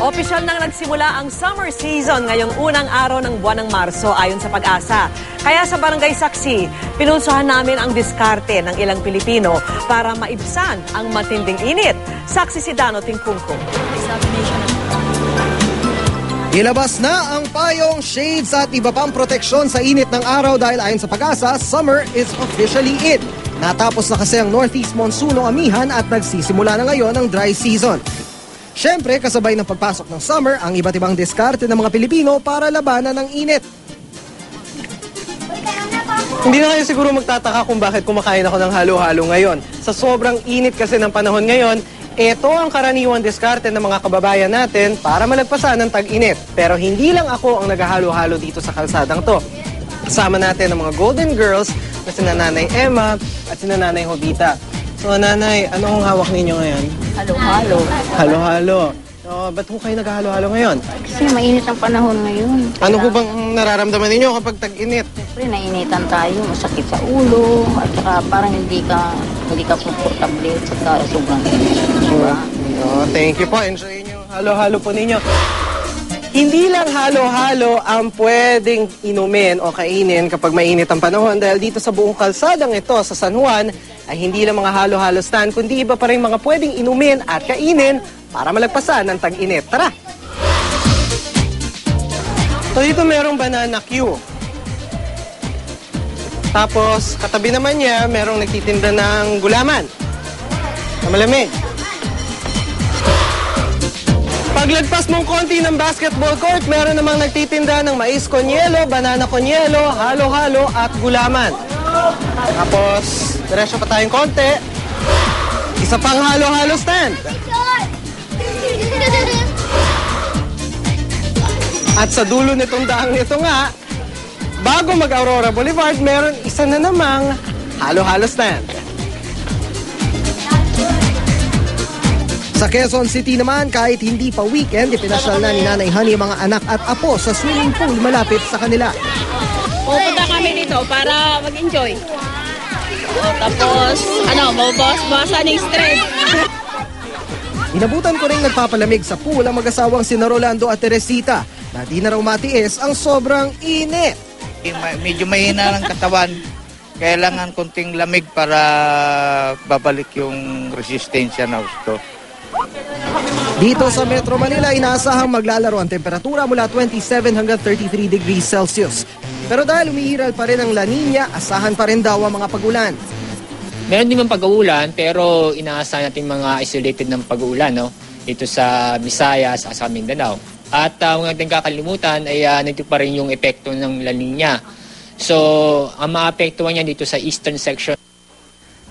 Opisyal nang nagsimula ang summer season ngayong unang araw ng buwan ng Marso ayon sa Pag-asa. Kaya sa Barangay Saksi, pinunsuhan namin ang diskarte ng ilang Pilipino para maibsan ang matinding init. Saksi si Dano Tingkungkung. Ilabas na ang payong, shades at iba pang proteksyon sa init ng araw dahil ayon sa Pag-asa, summer is officially in. Natapos na kasi ang northeast monsoon o amihan at nagsisimula na ngayon ang dry season. Siyempre, kasabay ng pagpasok ng summer, ang iba't ibang diskarte ng mga Pilipino para labanan ng init. Hindi na kayo siguro magtataka kung bakit kumakain ako ng halo-halo ngayon. Sa sobrang init kasi ng panahon ngayon, ito ang karaniwang diskarte ng mga kababayan natin para malagpasan ng tag-init. Pero hindi lang ako ang naghahalo-halo dito sa kalsadang to. Kasama natin ang mga Golden Girls na sina Nanay Emma at sina Nanay Jovita. So, Nanay, ano ang hawak ninyo ngayon? Halo-halo. Halo-halo. So, ba't ho kayo naghahalo-halo ngayon? Kasi mainit ang panahon ngayon. Ano ho bang nararamdaman ninyo kapag tag-init? Siyempre, nainitan tayo, masakit sa ulo, at saka parang hindi ka komportable sa sobrang init. Diba? Oh, thank you po. Enjoy yung halo-halo po ninyo. Hindi lang halo-halo ang pwedeng inumin o kainin kapag mainit ang panahon dahil dito sa buong kalsadang ito sa San Juan ay hindi lang mga halo-halo stand kundi iba pa rin mga pwedeng inumin at kainin para malagpasan ng tag-init. Tara! So dito merong banana Q. Tapos katabi naman niya merong nagtitinda ng gulaman na malamig. Paglagpas mong konti ng basketball court, meron namang nagtitinda ng mais konyelo, banana konyelo, halo-halo at gulaman. Tapos, diretso pa tayong konti. Isa pang halo-halo stand. At sa dulo nitong daang nito nga, bago mag-Aurora Boulevard, meron isa na namang halo-halo stand. Sa Quezon City naman, kahit hindi pa weekend, ipinasyal na ni Nanay Honey ang mga anak at apo sa swimming pool malapit sa kanila. Pupunta kami dito para mag-enjoy. Tapos, mabawasan yung stress. Inabutan ko rin nagpapalamig sa pool ang mag-asawang sina Rolando at Teresita na di na raw matiis ang sobrang init. Medyo mahina ng katawan. Kailangan konting lamig para babalik yung resistensya na gusto. Dito sa Metro Manila, inaasahang maglalaro ang temperatura mula 27 hanggang 33 degrees Celsius. Pero dahil umiiral pa rin ang La Nina, asahan pa rin daw ang mga pag-ulan. Meron din mang pag-uulan pero inaasahan natin mga isolated ng pag-uulan dito sa Visayas at sa Mindanao. At huwag natin kakalimutan ay nandito pa rin yung epekto ng La Nina. So, ang maapektuhan niya dito sa eastern section.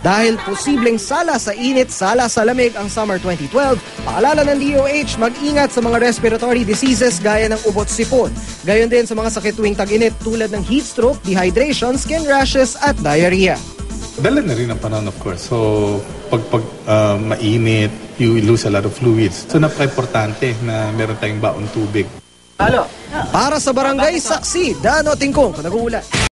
Dahil posibleng sala sa init, sala sa lamig ang summer 2012, paalala ng DOH mag-ingat sa mga respiratory diseases gaya ng ubot-sipon. Gayon din sa mga sakit tuwing tag-init tulad ng heat stroke, dehydration, skin rashes at diarrhea. Dala na rin ang panahon, of course. So, pag mainit, you lose a lot of fluids. So, napaka-importante na meron tayong baon tubig. Para sa Barangay Saksi, Dano Tingkong, nag-uulat.